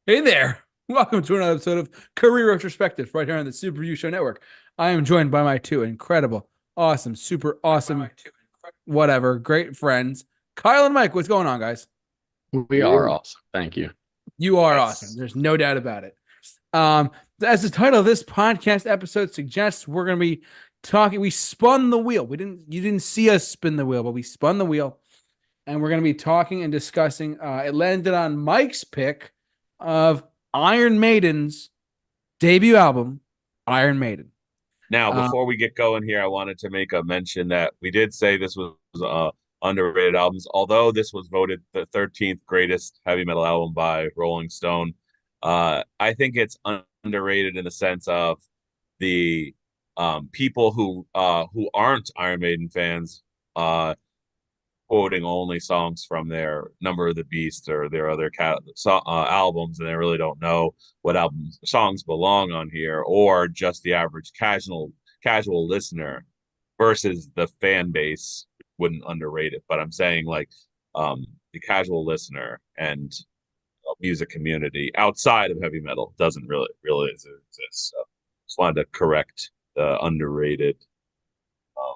Hey there. Welcome to another episode of Career Retrospectives right here on the Super Review Show Network. I am joined by my two incredible, awesome, super awesome, whatever, great friends, Kyle and Mike. What's going on, guys? We are awesome. Thank you. You are awesome. Yes. There's no doubt about it. Um, as the title of this podcast episode suggests, we're going to be talking. We spun the wheel. You didn't see us spin the wheel, but we spun the wheel, and we're going to be talking and discussing. It landed on Mike's pick of Iron Maiden's debut album, Iron Maiden. Now, Uh, before we get going here, I wanted to make a mention that we did say this was underrated albums. Although this was voted the 13th greatest heavy metal album by Rolling Stone, I think it's underrated in the sense of the people who aren't Iron Maiden fans uh, quoting only songs from their Number of the Beast or their other albums, and they really don't know what albums songs belong on here, or just the average casual listener versus the fan base wouldn't underrate it. But I'm saying like the casual listener and music community outside of heavy metal doesn't really exist. So just wanted to correct the underrated um,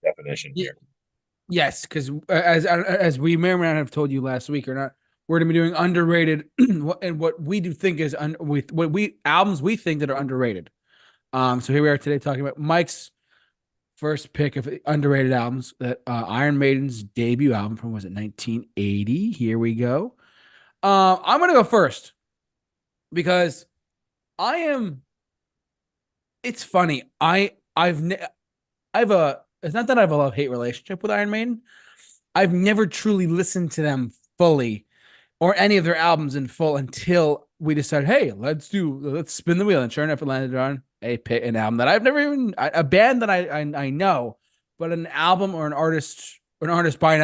definition y- here. yes, because as we may or may not have told you last week or not, we're going to be doing underrated and what we do think is what we albums we think that are underrated. So here we are today talking about Mike's first pick of underrated albums, that Iron Maiden's debut album from was it 1980. Here we go. I'm gonna go first because I am. It's funny. I've a. It's not that I have a love hate relationship with Iron Maiden. I've never truly listened to them fully or any of their albums in full until we decided, hey, let's spin the wheel. And sure enough, it landed on an album that I've never even a band that I know, but an album or an artist by an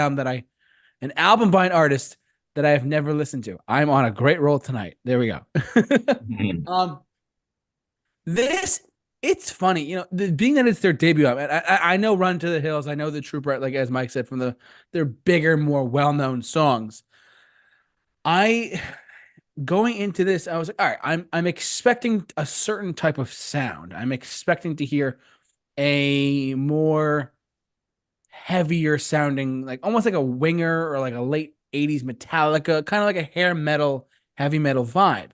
album by an artist that I have never listened to. I'm on a great roll tonight. There we go. um, this it's funny, being that it's their debut album. I know "Run to the Hills," I know "The Trooper," like as Mike said, from their bigger, more well known songs. I going into this, I was like, all right, I'm expecting a certain type of sound. I'm expecting to hear a more heavier sounding, like almost like a Winger or like a late 80s Metallica, kind of like a hair metal, heavy metal vibe.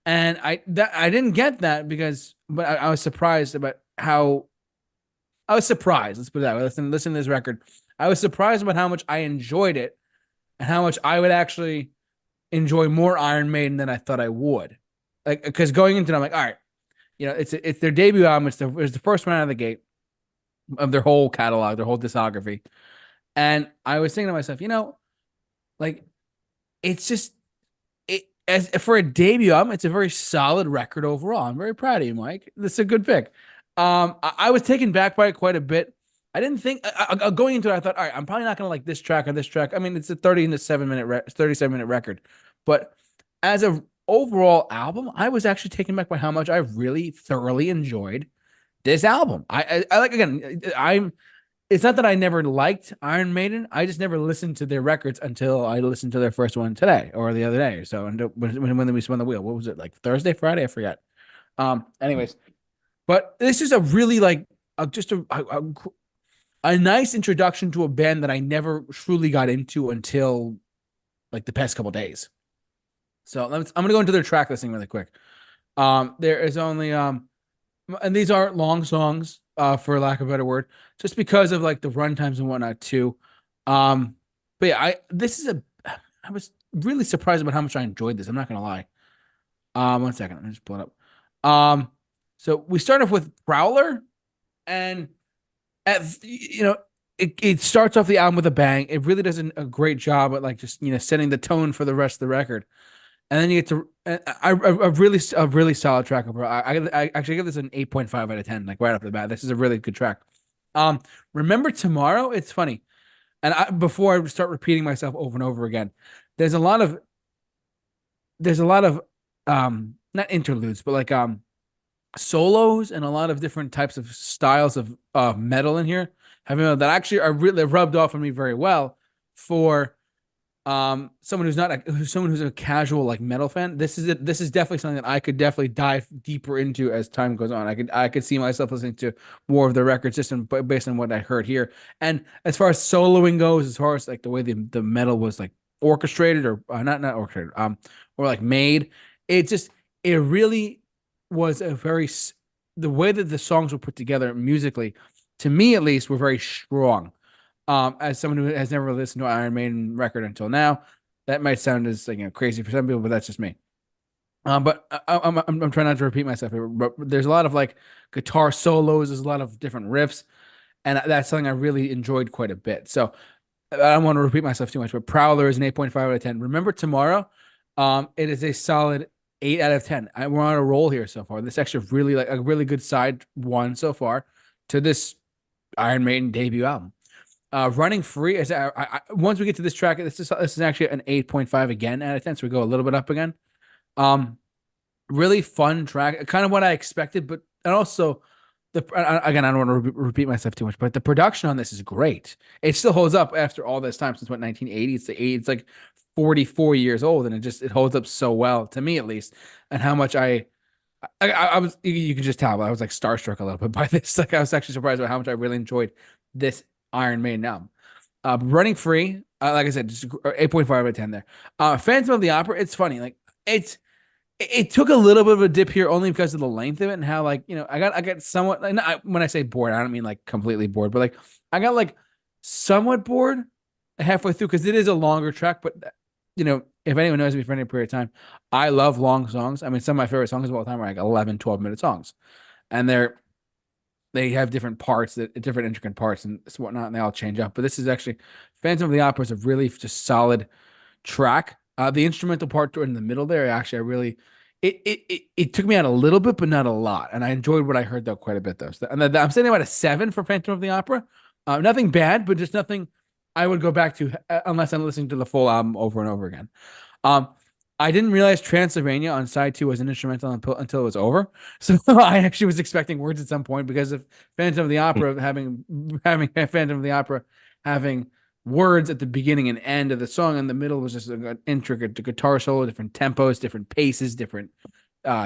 And I didn't get that but I was surprised about how I was surprised. Let's put it that way. Listen to this record. I was surprised about how much I enjoyed it and how much I would actually enjoy more Iron Maiden than I thought I would. Like, because going into it, I'm like, all right, it's their debut album. It's the first one out of the gate of their whole catalog, their whole discography. And I was thinking to myself, like it's just it as for a debut album, it's a very solid record overall. I'm very proud of you, Mike. This is a good pick. I was taken back by it quite a bit. I didn't think going into it, I thought, all right, I'm probably not gonna like this track or this track. I mean, it's a 37-minute record, but as a overall album, I was actually taken back by how much I really thoroughly enjoyed this album. I like again. I'm. It's not that I never liked Iron Maiden. I just never listened to their records until I listened to their first one today or the other day. So when we spun the wheel, what was it, like Thursday, Friday? I forgot. Anyways, but this is a really like just a nice introduction to a band that I never truly got into until like the past couple days. So I'm gonna go into their track listing really quick. There is only and these aren't long songs, for lack of a better word, just because of like the run times and whatnot too. But yeah, I was really surprised about how much I enjoyed this. I'm not gonna lie. One second, let me just pull it up. So we start off with Prowler, and it starts off the album with a bang. It really does a great job at like just setting the tone for the rest of the record. And then you get to a really solid track overall. I actually give this an 8.5 out of 10, like right off the bat. This is a really good track. Um, Remember Tomorrow? It's funny. And before I start repeating myself over and over again, there's a lot of not interludes, but like solos and a lot of different types of styles of metal in here. Having that actually are really rubbed off on me very well for Someone who's not someone who's a casual like metal fan, this is definitely something that I could definitely dive deeper into as time goes on. I could see myself listening to more of the record system, but based on what I heard here. And as far as soloing goes, as far as like the way the metal was like orchestrated or not orchestrated, or like made, it just it really was a very the way that the songs were put together musically, to me at least, were very strong. As someone who has never listened to an Iron Maiden record until now, that might sound as like, crazy for some people, but that's just me. But I'm trying not to repeat myself here, but there's a lot of like guitar solos, there's a lot of different riffs, and that's something I really enjoyed quite a bit. So I don't want to repeat myself too much, but Prowler is an 8.5 out of 10. Remember Tomorrow? It is a solid 8 out of 10. We're on a roll here so far. This actually really like a really good side one so far to this Iron Maiden debut album. Running Free is once we get to this track, this is actually an 8.5 again out of 10, so we go a little bit up again. Really fun track, kind of what I expected, but and also again, I don't want to repeat myself too much, but the production on this is great. It still holds up after all this time since what 1980. It's like 44 years old, and it holds up so well to me at least. And how much I was, you can just tell, I was like starstruck a little bit by this. Like I was actually surprised by how much I really enjoyed this Iron Maiden album. Running Free, like I said, just 8.5 out of 10 there. Phantom of the Opera, it's funny. Like it took a little bit of a dip here only because of the length of it and how like, I got somewhat, like, when I say bored, I don't mean like completely bored, but like I got like somewhat bored halfway through because it is a longer track. But if anyone knows me for any period of time, I love long songs. I mean, some of my favorite songs of all time are like 11, 12-minute songs, and they have different parts, different intricate parts and whatnot, and they all change up. But this is actually Phantom of the Opera is a really just solid track. The instrumental part in the middle there, actually, I really it took me out a little bit, but not a lot, and I enjoyed what I heard though quite a bit though. And I'm saying about a 7 for Phantom of the Opera. Nothing bad, but just nothing I would go back to unless I'm listening to the full album over and over again. Um, I didn't realize Transylvania on side 2 was an instrumental until it was over. So I actually was expecting words at some point because of Phantom of the Opera having Phantom of the Opera having words at the beginning and end of the song. In the middle was just an intricate guitar solo, different tempos, different paces, different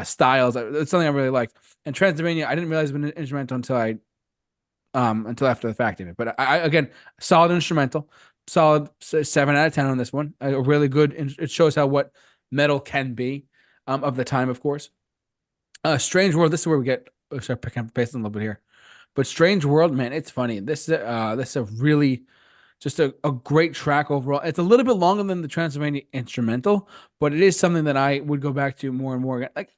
styles. It's something I really liked. And Transylvania, I didn't realize it was an instrumental until after the fact of it. But I again, solid instrumental, solid 7 out of 10 on this one. A really good. It shows how what metal can be, of the time, of course. Strange World. This is where we get start picking up the pace a little bit here. But Strange World, man, it's funny. This is a really just a great track overall. It's a little bit longer than the Transylvania instrumental, but it is something that I would go back to more and more again. Like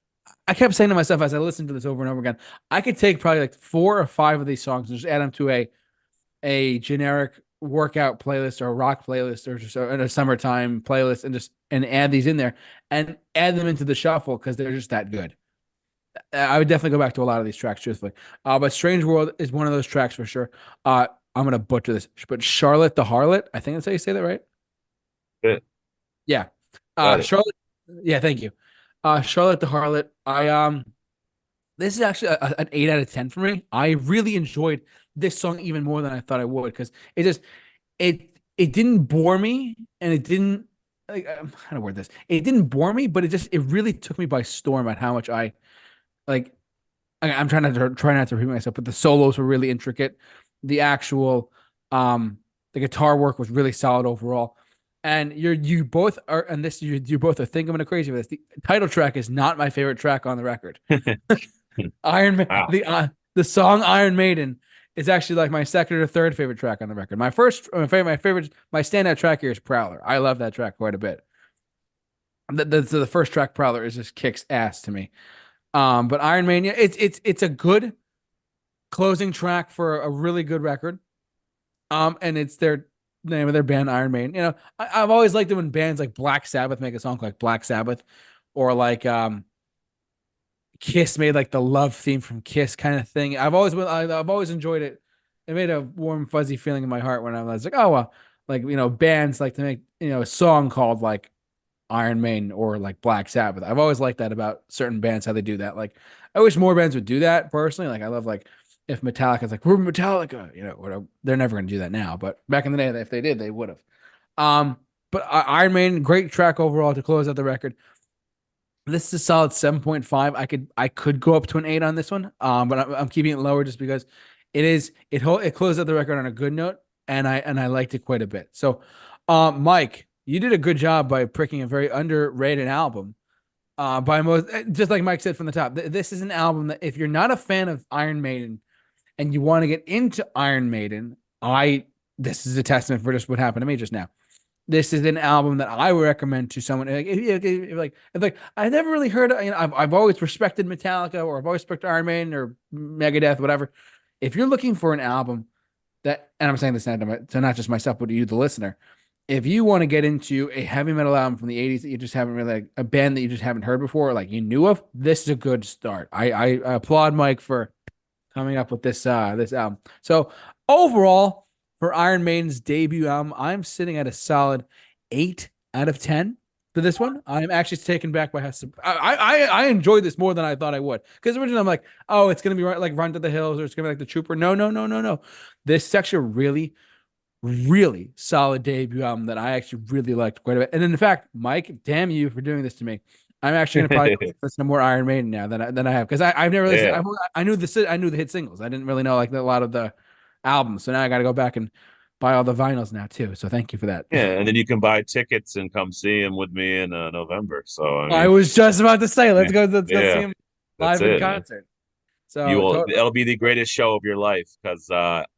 I kept saying to myself as I listened to this over and over again, I could take probably like 4 or 5 of these songs and just add them to a generic workout playlist or a rock playlist or just a summertime playlist and add these in there and add them into the shuffle because they're just that good. I would definitely go back to a lot of these tracks, truthfully. But Strange World is one of those tracks for sure. I'm gonna butcher this, but Charlotte the Harlot, I think that's how you say that, right? Yeah. Yeah. Got it. Charlotte. Yeah, thank you. Charlotte the Harlot. This is actually an 8 out of 10 for me. I really enjoyed this song even more than I thought I would because it didn't bore me and it didn't like how to word this. It didn't bore me, but it really took me by storm at how much I like. I'm trying not to repeat myself, but the solos were really intricate. The actual the guitar work was really solid overall. And you both are, and this you both are thinking I'm crazy with this. The title track is not my favorite track on the record. Iron Wow. The song Iron Maiden is actually like my second or third favorite track on the record. My standout track here is Prowler. I love that track quite a bit. The first track, Prowler, is just kicks ass to me. But Iron Maiden, it's a good closing track for a really good record. And it's their name of their band, Iron Maiden. I've always liked it when bands like Black Sabbath make a song like Black Sabbath, or like Kiss made like the love theme from Kiss kind of thing. I've always enjoyed it. It made a warm, fuzzy feeling in my heart when I was like, oh well, like bands like to make a song called like Iron Maiden or like Black Sabbath. I've always liked that about certain bands, how they do that. Like I wish more bands would do that personally. Like I love like if Metallica's like, we're Metallica, whatever. They're never gonna do that now. But back in the day, if they did, they would have. But Iron Maiden, great track overall to close out the record. This is a solid 7.5. I could go up to an 8 on this one. But I'm keeping it lower just because it closed out the record on a good note, and I liked it quite a bit. So, Mike, you did a good job by picking a very underrated album. By most, just like Mike said from the top, this is an album that if you're not a fan of Iron Maiden and you want to get into Iron Maiden, this is a testament for just what happened to me just now. This is an album that I would recommend to someone like I never really heard of, I've always respected Metallica, or I've always respected Iron Maiden or Megadeth, whatever. If you're looking for an album that, and I'm saying this to not just myself, but to you, the listener, if you want to get into a heavy metal album from the 80s that you just haven't really, like, a band that you just haven't heard before, like you knew of, this is a good start. I applaud Mike for coming up with this album. So overall, for Iron Maiden's debut album, I'm sitting at a solid 8 out of 10 for this one. I'm actually taken back by how I enjoyed this more than I thought I would. Because originally I'm like, oh, it's gonna be like Run to the Hills, or it's gonna be like The Trooper. No, no, no, no, no. This is actually a really, really solid debut album that I actually really liked quite a bit. And in fact, Mike, damn you for doing this to me. I'm actually gonna probably listen to more Iron Maiden now than I have, because I've never listened. Yeah. I knew the hit singles. I didn't really know like a lot of the albums. So now I got to go back and buy all the vinyls now too. So thank you for that. Yeah, and then you can buy tickets and come see him with me in November. So I I mean, was just about to say, let's go see yeah, him that's live in it, man. concert. You So will. totally. It'll be the greatest show of your life because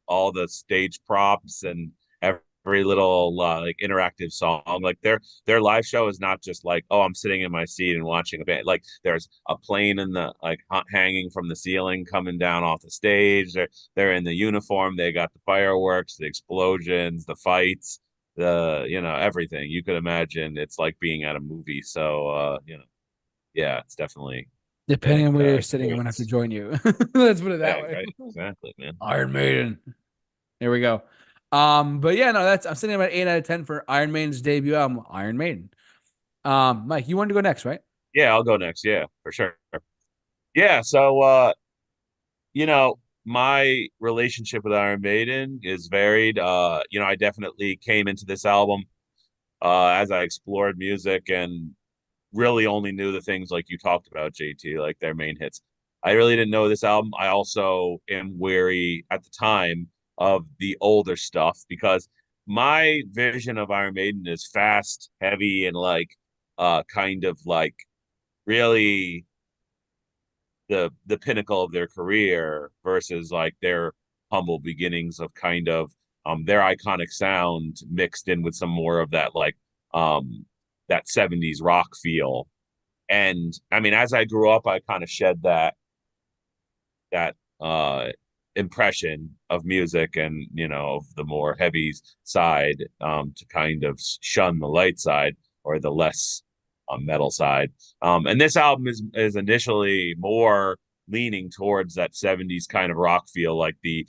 all the stage props and every little like interactive song, like their live show is not just like, oh, I'm sitting in my seat and watching a band. Like there's a plane in the like hanging from the ceiling coming down off the stage. They're in the uniform. They got the fireworks, the explosions, the fights, everything you could imagine. It's like being at a movie. So yeah, it's definitely Depending on where you're sitting, I'm gonna have to experience. join you. Let's put it Yeah, that way. right. Exactly, man. Iron Maiden. There we go. But yeah, no, I'm sitting about 8 out of 10 for Iron Maiden's debut album, Iron Maiden. Mike, you wanted to go next, right? Yeah, I'll go next. Yeah, for sure. Yeah, so my relationship with Iron Maiden is varied. I definitely came into this album as I explored music and really only knew the things like you talked about, JT, like their main hits. I really didn't know this album. I also am wary at the time of the older stuff because my vision of Iron Maiden is fast, heavy, and like kind of like really the pinnacle of their career versus like their humble beginnings of kind of their iconic sound mixed in with some more of that like that 70s rock feel. And I mean, as I grew up, I kind of shed that impression of music and of the more heavy side to kind of shun the light side or the less metal side. And this album is initially more leaning towards that 70s kind of rock feel, like the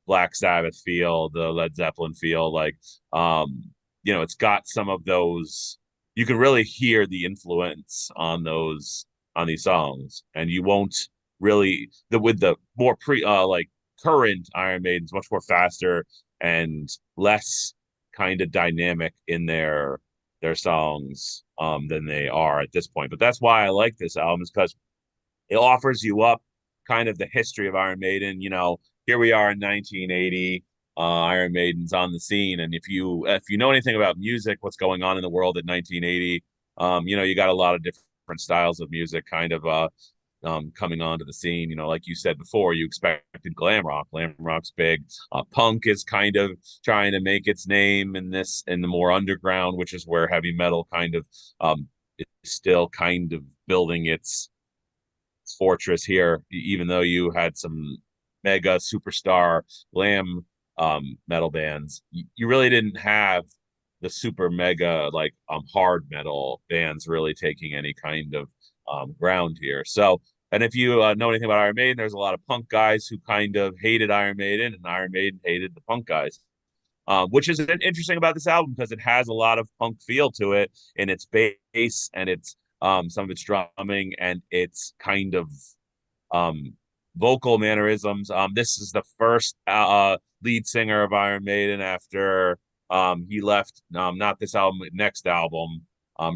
Black Sabbath feel, the Led Zeppelin feel, like it's got some of those. You can really hear the influence on these songs, and you won't really with the more like current Iron Maiden's much more faster and less kind of dynamic in their songs than they are at this point. But that's why I like this album, is because it offers you up kind of the history of Iron Maiden. Here we are in 1980. Iron Maiden's on the scene, and if you know anything about music, what's going on in the world in 1980, you got a lot of different styles of music kind of coming onto the scene. Like you said before, you expected glam rock. Glam rock's big. Punk is kind of trying to make its name in the more underground, which is where heavy metal kind of is still kind of building its fortress here, even though you had some mega superstar glam metal bands. You really didn't have the super mega like hard metal bands really taking any kind of ground here. So, and if you know anything about Iron Maiden, there's a lot of punk guys who kind of hated Iron Maiden, and Iron Maiden hated the punk guys. Which is interesting about this album because it has a lot of punk feel to it in its bass and its some of its drumming and its kind of um, vocal mannerisms. This is the first lead singer of Iron Maiden after He left not this album, next album.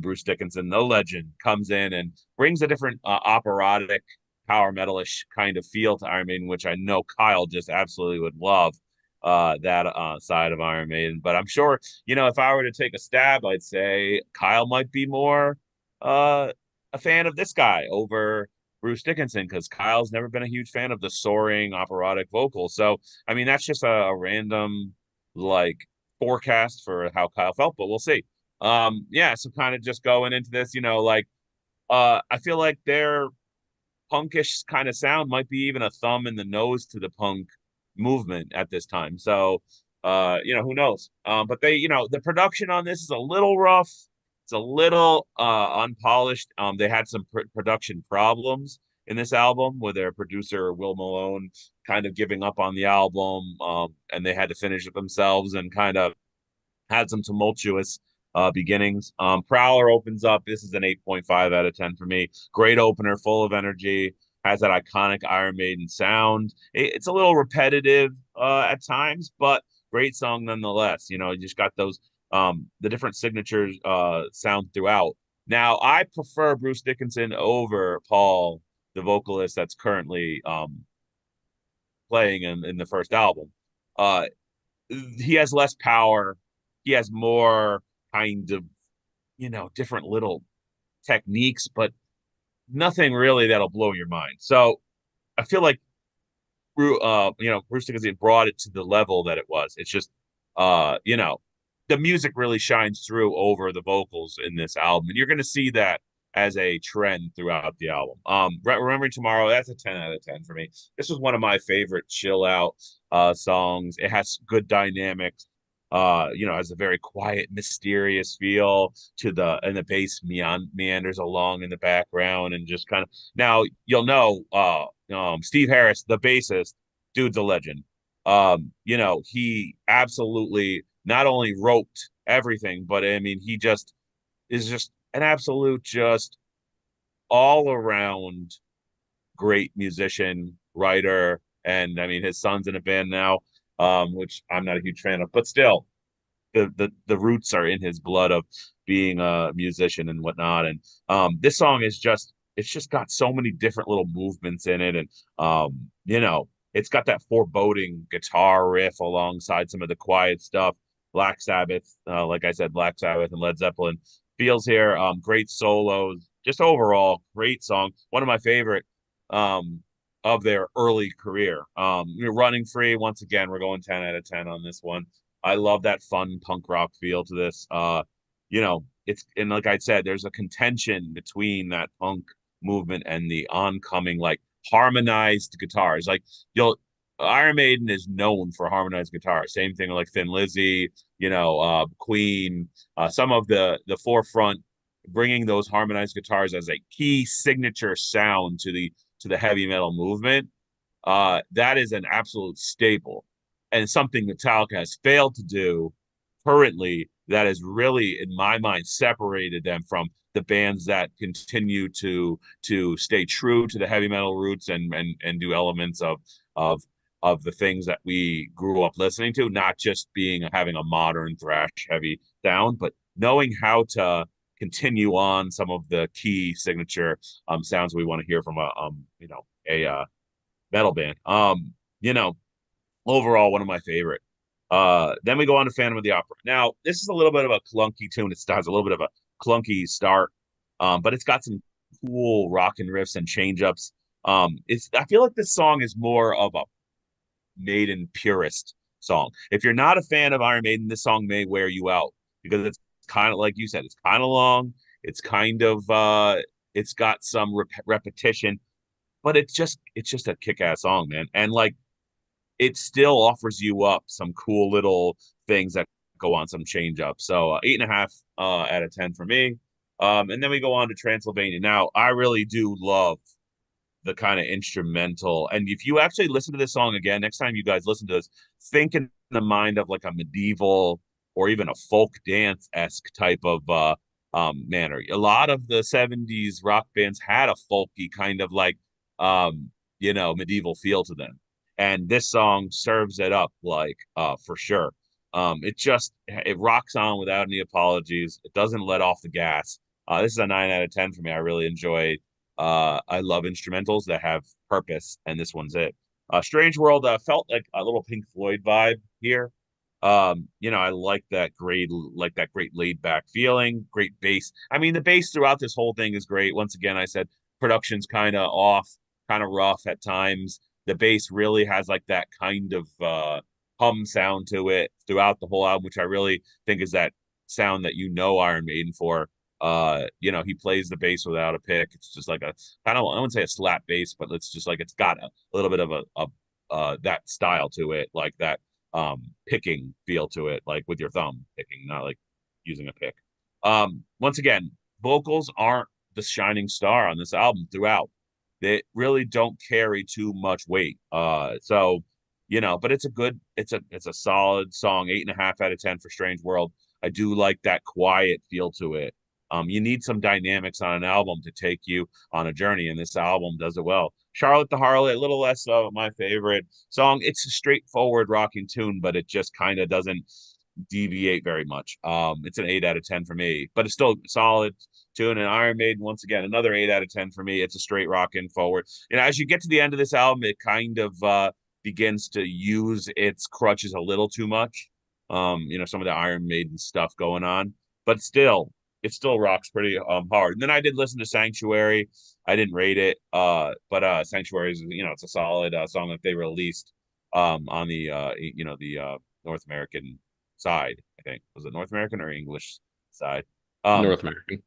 Bruce Dickinson, the legend, comes in and brings a different operatic, power metalish kind of feel to Iron Maiden, which I know Kyle just absolutely would love that side of Iron Maiden. But I'm sure, if I were to take a stab, I'd say Kyle might be more a fan of this guy over Bruce Dickinson, because Kyle's never been a huge fan of the soaring operatic vocals. So, I mean, that's just a random like forecast for how Kyle felt, but we'll see. Yeah, so kind of just going into this, I feel like their punkish kind of sound might be even a thumb in the nose to the punk movement at this time. So, who knows? But they, the production on this is a little rough. It's a little unpolished. They had some production problems in this album with their producer Will Malone kind of giving up on the album, and they had to finish it themselves and kind of had some tumultuous beginnings. Prowler opens up. This is an 8.5 out of 10 for me. Great opener, full of energy, has that iconic Iron Maiden sound. It's a little repetitive at times, but great song nonetheless. You just got those the different signatures sound throughout. Now, I prefer Bruce Dickinson over Paul, the vocalist that's currently playing in the first album. Uh, he has less power. He has more kind of, different little techniques, but nothing really that'll blow your mind. So I feel like, Bruce Dickinson brought it to the level that it was. It's just, the music really shines through over the vocals in this album, and you're going to see that as a trend throughout the album. Remembering Tomorrow, that's a 10 out of 10 for me. This was one of my favorite chill out songs. It has good dynamics. Has a very quiet, mysterious feel to the bass meanders along in the background, and just kind of, now you'll know Steve Harris, the bassist, dude's a legend. He absolutely not only wrote everything, but I mean, he just is just an absolute, just all around great musician, writer, and I mean, his son's in a band now, which I'm not a huge fan of, but still, the roots are in his blood of being a musician and whatnot. And this song is just, it's just got so many different little movements in it, and it's got that foreboding guitar riff alongside some of the quiet stuff. Black Sabbath, like I said, Black Sabbath and Led Zeppelin feels here. Great solos, just overall great song. One of my favorite of their early career. You're Running Free. Once again, we're going 10 out of 10 on this one. I love that fun punk rock feel to this. It's, and like I said, there's a contention between that punk movement and the oncoming like harmonized guitars. Like Iron Maiden is known for harmonized guitars. Same thing like Thin Lizzy, Queen, some of the forefront bringing those harmonized guitars as a key signature sound to the heavy metal movement. That is an absolute staple, and something Metallica has failed to do currently, that has really, in my mind, separated them from the bands that continue to stay true to the heavy metal roots and do elements of the things that we grew up listening to, not just having a modern thrash heavy sound, but knowing how to continue on some of the key signature sounds we want to hear from a metal band. Overall, one of my favorite. Then we go on to Phantom of the Opera. Now, this is a little bit of a clunky tune. It has a little bit of a clunky start, but it's got some cool rockin' riffs and change ups. I feel like this song is more of a Maiden purist song. If you're not a fan of Iron Maiden, this song may wear you out, because it's kind of like you said, it's kind of long. It's kind of it's got some repetition, but it's just a kick-ass song, man. And like, it still offers you up some cool little things that go on some change up. So 8.5 out of 10 for me. And then we go on to Transylvania. Now, I really do love the kind of instrumental. And if you actually listen to this song again, next time you guys listen to this, think in the mind of like a medieval or even a folk dance-esque type of manner. A lot of the 70s rock bands had a folky kind of like medieval feel to them. And this song serves it up like for sure. It rocks on without any apologies. It doesn't let off the gas. This is a 9 out of 10 for me. I really enjoy. I love instrumentals that have purpose, and this one's it. Strange World felt like a little Pink Floyd vibe here. I like that great laid back feeling, great bass. I mean, the bass throughout this whole thing is great. Once again, I said production's kind of off, kind of rough at times. The bass really has like that kind of hum sound to it throughout the whole album, which I really think is that sound that Iron Maiden for. He plays the bass without a pick. It's just like a kind of, I wouldn't say a slap bass, but it's just like it's got a little bit of a that style to it, like that picking feel to it, like with your thumb picking, not like using a pick. Once again, vocals aren't the shining star on this album throughout. They really don't carry too much weight. But it's a solid song, 8.5 out of 10 for Strange World. I do like that quiet feel to it. You need some dynamics on an album to take you on a journey, and this album does it well. Charlotte the Harlot, a little less of my favorite song. It's a straightforward rocking tune, but it just kind of doesn't deviate very much. It's an 8 out of 10 for me, but it's still solid tune. And Iron Maiden, once again, another 8 out of 10 for me. It's a straight rocking forward. As you get to the end of this album, it kind of begins to use its crutches a little too much. Some of the Iron Maiden stuff going on, but still, it still rocks pretty hard. And then I did listen to Sanctuary. I didn't rate it, but Sanctuary is it's a solid song that they released on the North American side. I think was it North American or English side? North American.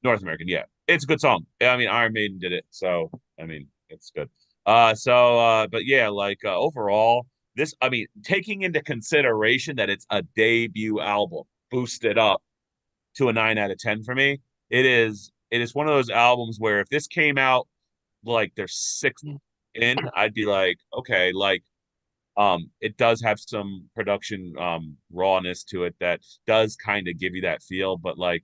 North American, yeah, it's a good song. I mean, Iron Maiden did it, so I mean, it's good. But yeah, like overall, this, I mean, taking into consideration that it's a debut album, boosted up to a 9 out of 10 for me. It is one of those albums where if this came out like there's 6 in, I'd be like, okay, like it does have some production rawness to it that does kind of give you that feel, but like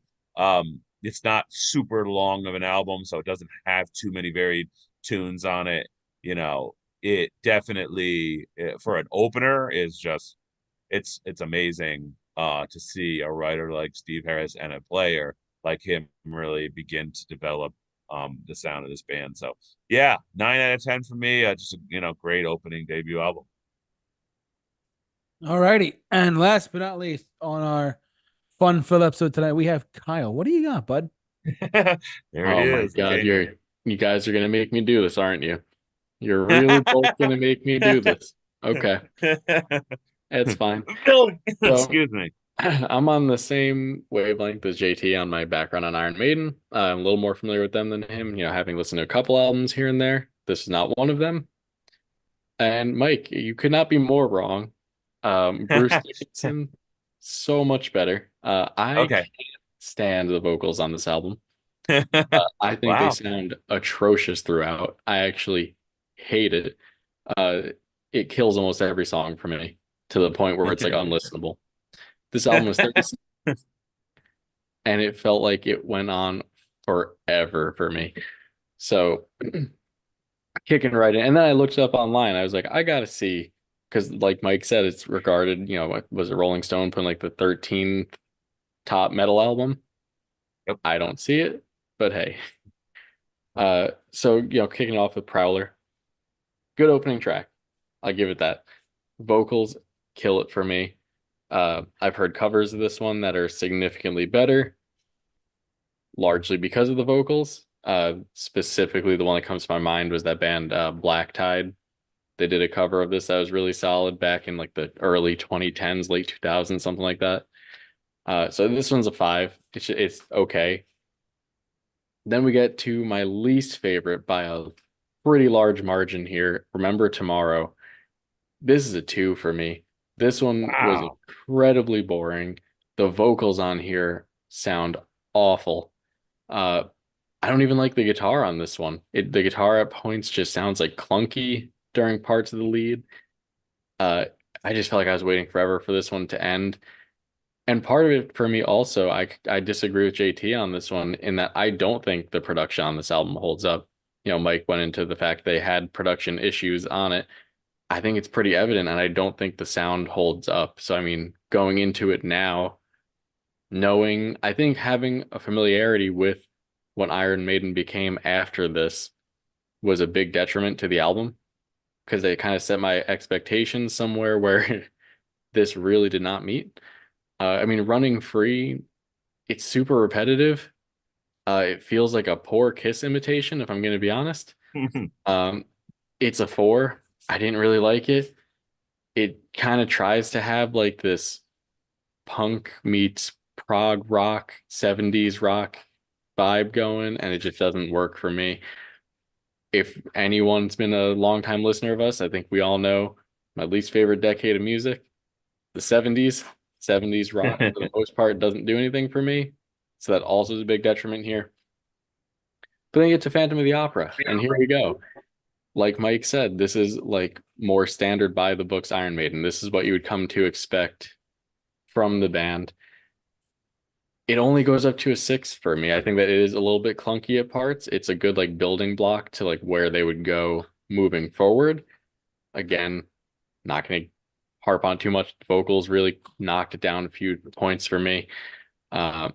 it's not super long of an album, so it doesn't have too many varied tunes on it. It definitely for an opener is just it's amazing to see a writer like Steve Harris and a player like him really begin to develop the sound of this band. So yeah, 9 out of 10 for me. Just great opening debut album. All righty. And last but not least, on our fun-filled episode tonight, we have Kyle. What do you got, bud? There Oh it my is. God, you guys are gonna make me do this, aren't you? You're really both gonna make me do this. Okay, it's fine. Excuse me. I'm on the same wavelength as JT on my background on Iron Maiden. I'm a little more familiar with them than him, having listened to a couple albums here and there. This is not one of them. And Mike, you could not be more wrong. Bruce Dickinson, so much better. I Okay. can't stand the vocals on this album. I think they Wow. sound atrocious throughout. I actually hate it. It kills almost every song for me to the point where it's like unlistenable. This album was 36, and it felt like it went on forever for me. So kicking right in. And then I looked up online. I was like, I gotta see, because like Mike said, it's regarded, was it Rolling Stone putting like the 13th top metal album? Yep. I don't see it, but hey. So kicking off with Prowler. Good opening track. I'll give it that. Vocals kill it for me. I've heard covers of this one that are significantly better, largely because of the vocals. Specifically, the one that comes to my mind was that band Black Tide. They did a cover of this that was really solid back in like the early 2010s, late 2000s, something like that. So this one's a 5. It's okay. Then we get to my least favorite by a pretty large margin here. Remember Tomorrow. This is a 2 for me. This one was incredibly boring. The vocals on here sound awful. I don't even like the guitar on this one. The guitar at points just sounds like clunky during parts of the lead. I just felt like I was waiting forever for this one to end. And part of it for me also, I disagree with JT on this one in that I don't think the production on this album holds up. Mike went into the fact they had production issues on it. I think it's pretty evident, and I don't think the sound holds up. So, I mean, going into it now, knowing, I think having a familiarity with what Iron Maiden became after this was a big detriment to the album because they kind of set my expectations somewhere where this really did not meet. I mean, Running Free, it's super repetitive. It feels like a poor Kiss imitation, if I'm going to be honest. Um, it's a four. I didn't really like it. It kind of tries to have like this punk meets prog rock, 70s rock vibe going, and it just doesn't work for me. If anyone's been a longtime listener of us, I think we all know my least favorite decade of music, the 70s. 70s rock, for the most part, doesn't do anything for me. So that also is a big detriment here. But then you get to Phantom of the Opera, and here we go. Like Mike said, this is like more standard by the books Iron Maiden. This is what you would come to expect from the band. It only goes up to a 6 for me. I think that it is a little bit clunky at parts. It's a good like building block to like where they would go moving forward. Again, not going to harp on too much. Vocals really knocked it down a few points for me. Uh,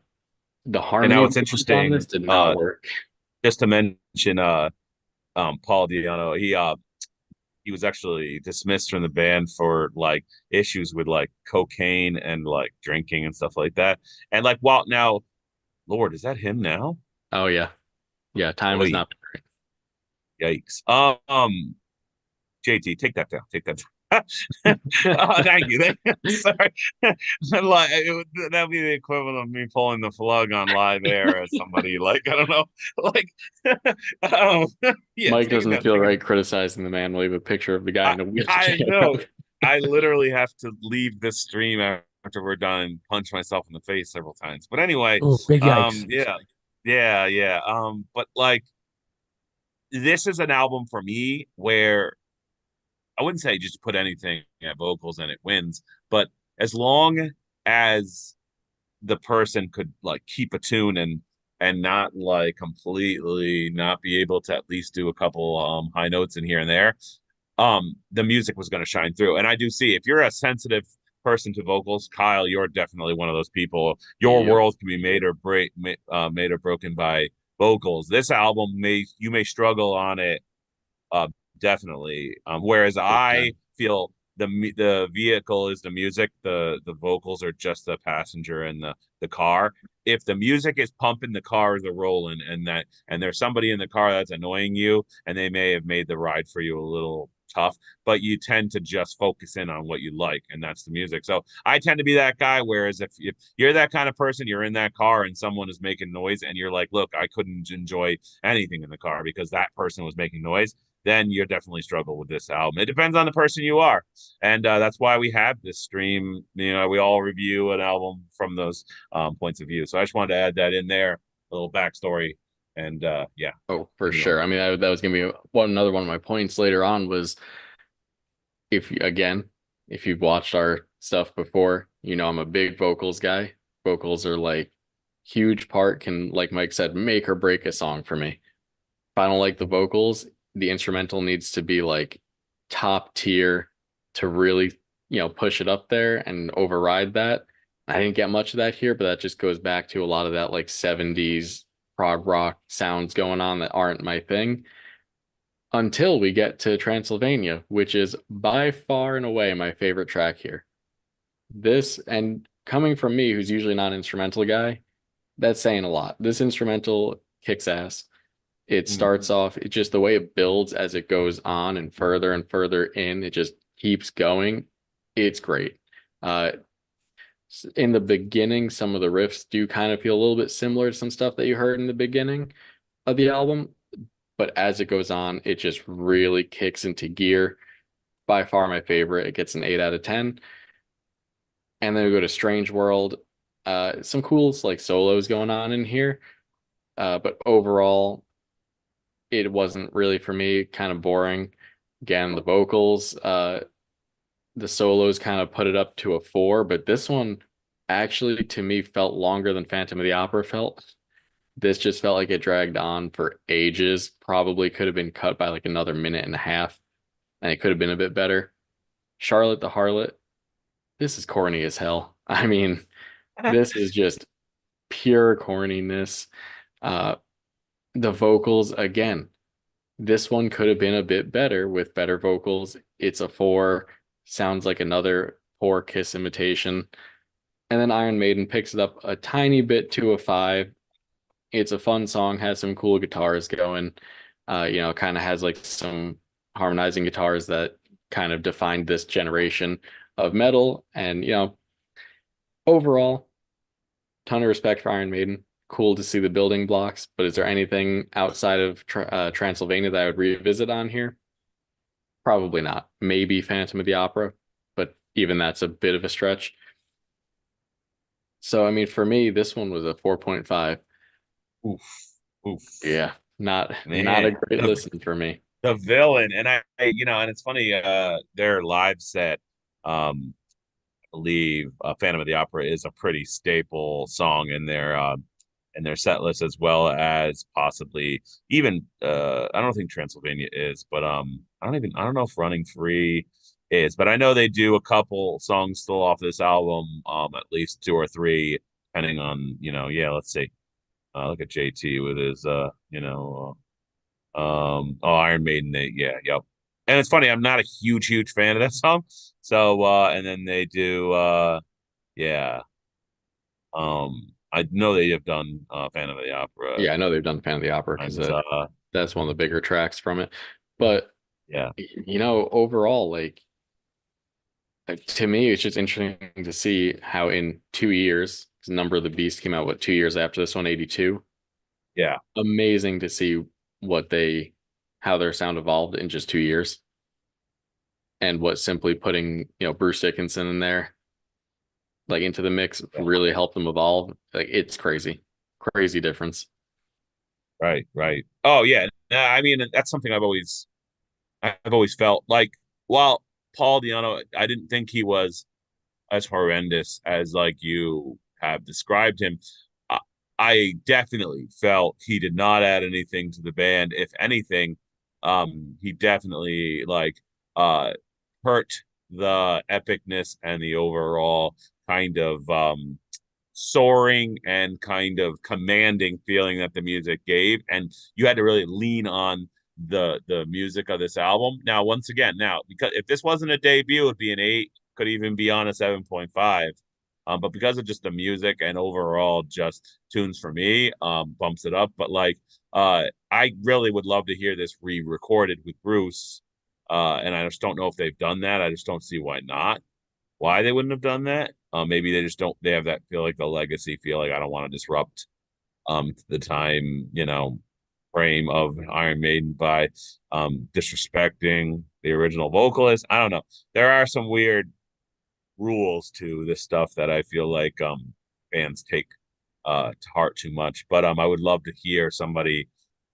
the And now harmony it's on this interesting, did not work. just to mention Paul Diano, he was actually dismissed from the band for like issues with like cocaine and like drinking and stuff like that. And like, wow, now, Lord, is that him now? Oh yeah. Yeah, time has Oy, not been great. yikes. JT, take that down. Take that down. Oh, thank you. Sorry. Like, that'd be the equivalent of me pulling the plug on live air as somebody like, I don't know, like, um, yeah, Mike take it doesn't down. feel Take it. right criticizing the man. We'll leave a picture of the guy in a I wheelchair. know. I literally have to leave this stream after we're done and punch myself in the face several times. But anyway, Oh, big yikes. yeah, yeah. But like, this is an album for me where I wouldn't say just put anything at vocals and it wins, but as long as the person could like keep a tune and not like completely not be able to at least do a couple high notes in here and there, the music was going to shine through. And I do see, if you're a sensitive person to vocals, Kyle, you're definitely one of those people. Your Yep. world can be made or broken by vocals. This album may struggle on it, uh, definitely. Whereas I feel the vehicle is the music, the vocals are just the passenger in the car. If the music is pumping, the cars are rolling, and there's somebody in the car that's annoying you, and they may have made the ride for you a little tough, but you tend to just focus in on what you like, and that's the music. So I tend to be that guy. Whereas if you're that kind of person, you're in that car and someone is making noise, and you're like, look, I couldn't enjoy anything in the car because that person was making noise, then you're definitely struggle with this album. It depends on the person you are, and that's why we have this stream. You know, we all review an album from those points of view. So I just wanted to add that in there, a little backstory, and yeah. Oh, for sure. I mean, that was gonna be another one of my points later on was if you've watched our stuff before, you know I'm a big vocals guy. Vocals are like huge part, can, like Mike said, make or break a song for me. If I don't like the vocals, the instrumental needs to be like top tier to really, push it up there and override that. I didn't get much of that here, but that just goes back to a lot of that like 70s prog rock sounds going on that aren't my thing until we get to Transylvania, which is by far and away my favorite track here. This, and coming from me, who's usually not an instrumental guy, that's saying a lot. This instrumental kicks ass. It starts off, it just the way it builds as it goes on and further in, it just keeps going. It's great. In the beginning, some of the riffs do kind of feel a little bit similar to some stuff that you heard in the beginning of the album, but as it goes on, it just really kicks into gear. By far my favorite. It gets an 8 out of 10. And then we go to Strange World. Some cool like solos going on in here. But overall, it wasn't really for me, kind of boring. Again, the vocals, the solos kind of put it up to a 4, but this one actually to me felt longer than Phantom of the Opera felt. This just felt like it dragged on for ages. Probably could have been cut by like another minute and a half. and it could have been a bit better. Charlotte the Harlot, this is corny as hell. I mean, this is just pure corniness. Uh, the vocals, again, this one could have been a bit better with better vocals. It's a 4, sounds like another poor Kiss imitation. And then Iron Maiden picks it up a tiny bit to a 5. It's a fun song, has some cool guitars going. Kind of has like some harmonizing guitars that kind of defined this generation of metal. And, overall, ton of respect for Iron Maiden. Cool to see the building blocks, but is there anything outside of Transylvania that I would revisit on here? Probably not. Maybe Phantom of the Opera, but even that's a bit of a stretch. So, I mean, for me, this one was a 4.5. Oof, oof. Yeah, not a Man, great listen for me. the villain, and and it's funny. Their live set, I believe, Phantom of the Opera is a pretty staple song in their set list, as well as possibly even I don't think Transylvania is, but I don't know if Running Free is, but I know they do a couple songs still off this album, at least 2 or 3, depending on, yeah, let's see. Look at JT with his Iron Maiden, yep. And it's funny, I'm not a huge fan of that song. So and then they do yeah. I know they have done Phantom of the Opera. Yeah, I know they've done Phantom of the Opera because And that's one of the bigger tracks from it. But yeah. overall, like to me, it's just interesting to see how in 2 years, 'cause Number of the Beast came out 2 years after this one, 82. Yeah. Amazing to see how their sound evolved in just 2 years, and what simply putting Bruce Dickinson in there like into the mix really helped them evolve. Like it's crazy difference. Right. Oh yeah. I mean, that's something I've always felt like, while Paul Diano, I didn't think he was as horrendous as like you have described him. I, I definitely felt he did not add anything to the band. If anything, he definitely like hurt the epicness and the overall kind of soaring and kind of commanding feeling that the music gave, and you had to really lean on the music of this album. Now, once again, because if this wasn't a debut, it'd be an 8, could even be on a 7.5. But because of just the music and overall just tunes for me, bumps it up. But like, I really would love to hear this re-recorded with Bruce. And I just don't know if they've done that. I just don't see why not. Why they wouldn't have done that? Maybe they just don't. They have that feel, like the legacy feel, like I don't want to disrupt the time, frame of Iron Maiden by disrespecting the original vocalist. I don't know. There are some weird rules to this stuff that I feel like fans take to heart too much. But I would love to hear somebody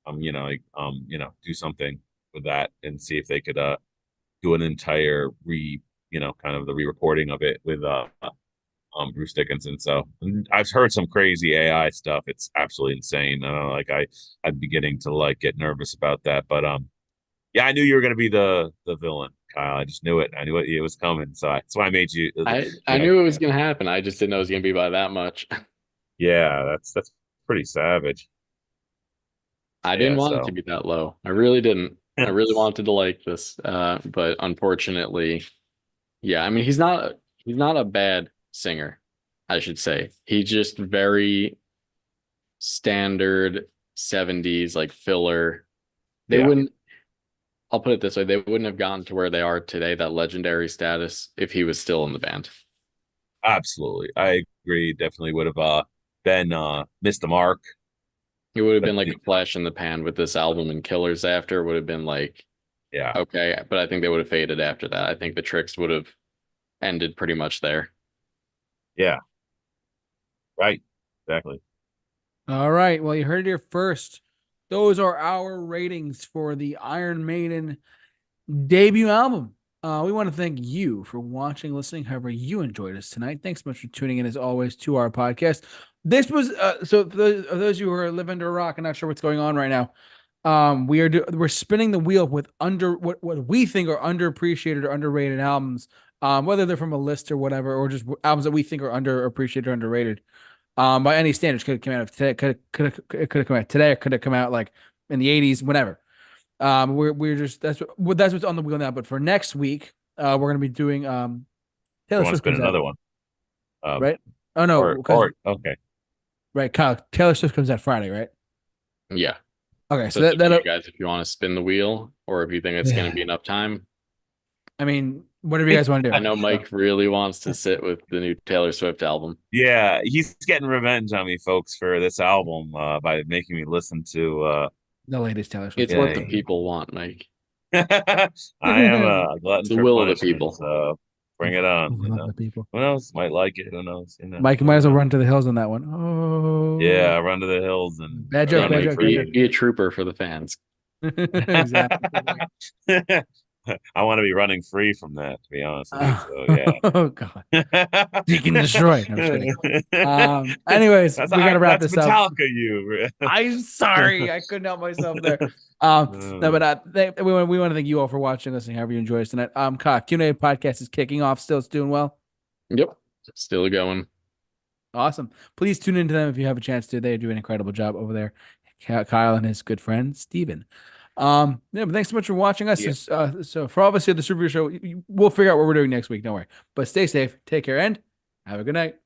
do something with that and see if they could do an entire kind of the re-recording of it with Bruce Dickinson. So I've heard some crazy AI stuff. It's absolutely insane. I don't know, like I'd be getting to like get nervous about that. But yeah, I knew you were gonna be the villain, Kyle. I just knew it. I knew it was coming. So that's why I made you. I knew it was gonna happen. I just didn't know it was gonna be by that much. Yeah, that's pretty savage. I didn't Yeah, want it so to be that low. I really didn't. I really wanted to like this. But unfortunately, yeah, I mean he's not a bad singer, I should say. He's just very standard 70s like filler. They yeah, wouldn't I'll put it this way, they wouldn't have gotten to where they are today, that legendary status, if he was still in the band. absolutely. I agree. Definitely would have been missed the mark. It would have been like a flash in the pan with this album and Killers after, would have been like, Yeah, okay, but I think they would have faded after that. I think the Tricks would have ended pretty much there. yeah, right. Exactly. All right. Well, you heard it here first. Those are our ratings for the Iron Maiden debut album. We want to thank you for watching, listening, however you enjoyed us tonight. Thanks so much for tuning in, as always, to our podcast. This was so for those of you who are living under a rock and not sure what's going on right now. We're spinning the wheel with what we think are underappreciated or underrated albums, whether they're from a list or whatever, or just albums that we think are underappreciated or underrated. By any standards, could have come out today, could have come out today, or could have come out like in the 80s, whatever. We're just that's what's on the wheel now. But for next week, we're gonna be doing You Taylor want to Swift spin comes out, another one? right? Oh no, because Or okay. right, Kyle, Taylor Swift comes out Friday, right? Yeah. Okay, So so it's up to you that guys if you want to spin the wheel or if you think it's going to be enough time. I mean, whatever you guys want to do. I know Mike really wants to sit with the new Taylor Swift album. Yeah, he's getting revenge on me, folks, for this album by making me listen to. The latest Taylor Swift. It's what the people want, Mike. I am a glutton It's the for will of the punishment, people. so bring it on. We love the people. Who knows? Might like it. Who knows? Mike might as well run to the hills on that one. Oh, Yeah, run to the hills and bad joke, bad Mike, joke, bad joke. be a trooper for the fans. Exactly. I want to be running free from that, to be honest with you. So yeah. Oh God, you can destroy. No, I'm just kidding. Anyways, we gotta wrap this up. Metallica, you. I'm sorry, I couldn't help myself there. No, but we want to thank you all for watching, listening, however you enjoy us tonight. Kyle, Q&A podcast is kicking off. Still, it's doing well. Yep. Still going. Awesome. Please tune into them if you have a chance to. They do an incredible job over there. Kyle and his good friend Steven. Yeah, but thanks so much for watching us. Yeah. So for all of us here at the Super Review Show, we'll figure out what we're doing next week. Don't worry. But stay safe, take care, and have a good night.